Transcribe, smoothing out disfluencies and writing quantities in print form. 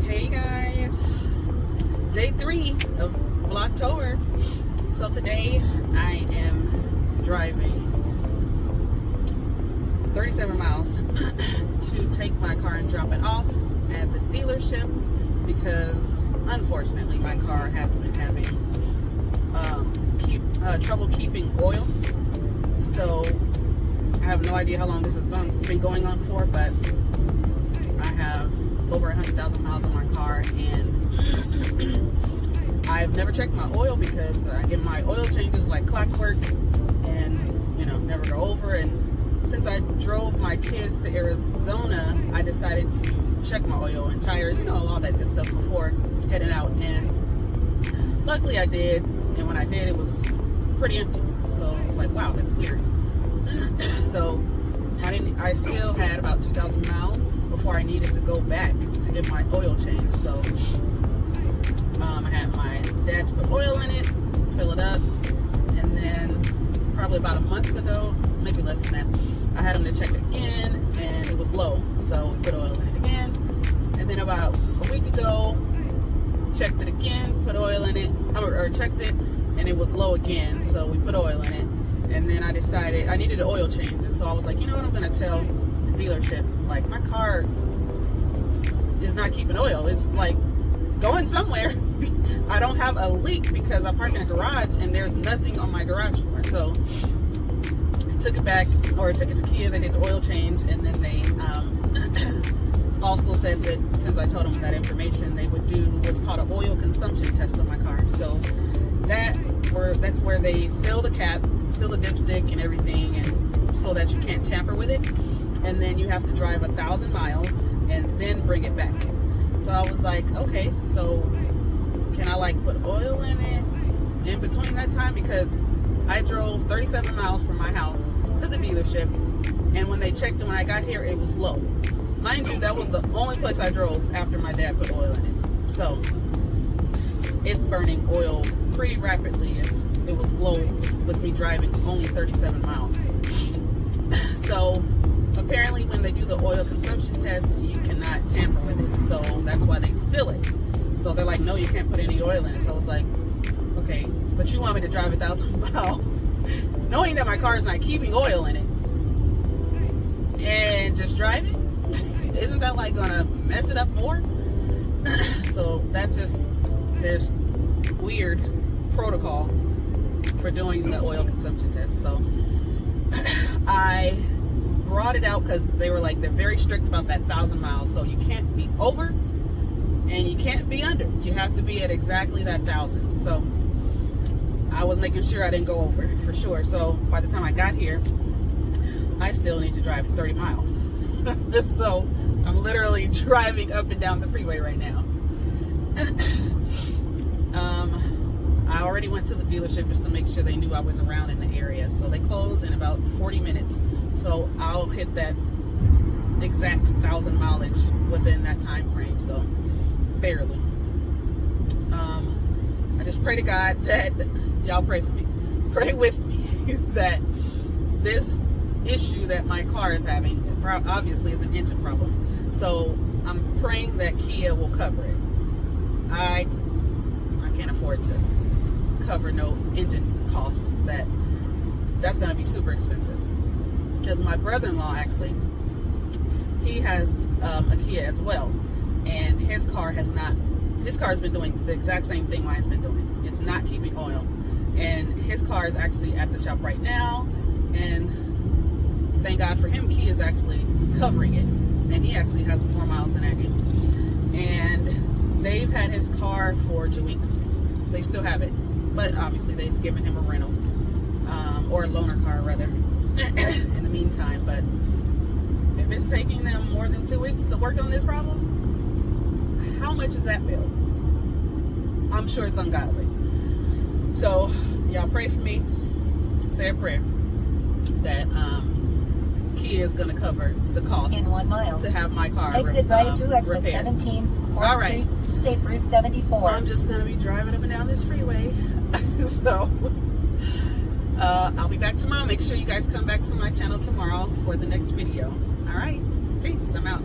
Hey guys, day 3 of Vlogtober. So today I am driving 37 miles to take my car and drop it off at the dealership because unfortunately my car has been having trouble keeping oil. So I have no idea how long this has been going on for, but I have over 100,000 miles on my car, and I've never checked my oil because I get my oil changes like clockwork and never go over. And since I drove my kids to Arizona, I decided to check my oil and tires, all that good stuff before heading out, and luckily I did. And when I did, it was pretty empty, so it's like, wow, that's weird. So I still had about 2,000 miles before I needed to go back to get my oil changed. So I had my dad to put oil in it, fill it up, and then probably about a month ago, maybe less than that, I had him to check it again, and it was low, so we put oil in it again. And then about a week ago, checked it again, put oil in it, or checked it, and it was low again, so we put oil in it. And then I decided I needed an oil change, and so I was like, you know what, I'm gonna tell the dealership, like, my car is not keeping oil. It's like going somewhere. I don't have a leak because I park in a garage and there's nothing on my garage floor. So I took it back, or took it to Kia. They did the oil change, and then they also said that since I told them that information, they would do what's called an oil consumption test on my car. So that's where they seal the cap, seal the dipstick and everything, and so that you can't tamper with it. And then you have to drive 1,000 miles and then bring it back. So I was like, okay, so can I put oil in it in between that time? Because I drove 37 miles from my house to the dealership, and when they checked it when I got here, it was low. Mind you, that was the only place I drove after my dad put oil in it. So it's burning oil pretty rapidly if it was low with me driving only 37 miles. So apparently when they do the oil consumption test, you cannot tamper with it. So that's why they seal it. So they're like, no, you can't put any oil in it. So I was like, okay, but you want me to drive 1,000 miles knowing that my car is not keeping oil in it and just drive it? Isn't that gonna mess it up more? So that's just, there's weird protocol for doing the oil consumption test. So I brought it out because they were like, they're very strict about that 1,000 miles. So you can't be over and you can't be under. You have to be at exactly that 1,000. So I was making sure I didn't go over for sure. So by the time I got here, I still need to drive 30 miles. So I'm literally driving up and down the freeway right now. I already went to the dealership just to make sure they knew I was around in the area. So they close in about 40 minutes. So I'll hit that exact 1,000 mileage within that time frame. So barely. I just pray to God that y'all pray for me. Pray with me that this issue that my car is having, obviously is an engine problem. So I'm praying that Kia will cover it. I can't afford to cover no engine cost. That's going to be super expensive, because my brother-in-law, actually, he has a Kia as well, and his car has been doing the exact same thing mine's been doing. It's not keeping oil, and his car is actually at the shop right now, and thank God for him, Kia is actually covering it, and he actually has more miles than I do. And they've had his car for 2 weeks. They still have it, but obviously they've given him a rental, or a loaner car rather, in the meantime. But if it's taking them more than 2 weeks to work on this problem, how much is that bill? I'm sure it's ungodly. So y'all pray for me. Say a prayer that Kia is going to cover the cost in 1 mile to have my car exit right to exit repaired. 17 4th All right. Street, State Route 74. I'm just going to be driving up and down this freeway. So I'll be back tomorrow. Make sure you guys come back to my channel tomorrow for the next video. All right. Peace. I'm out.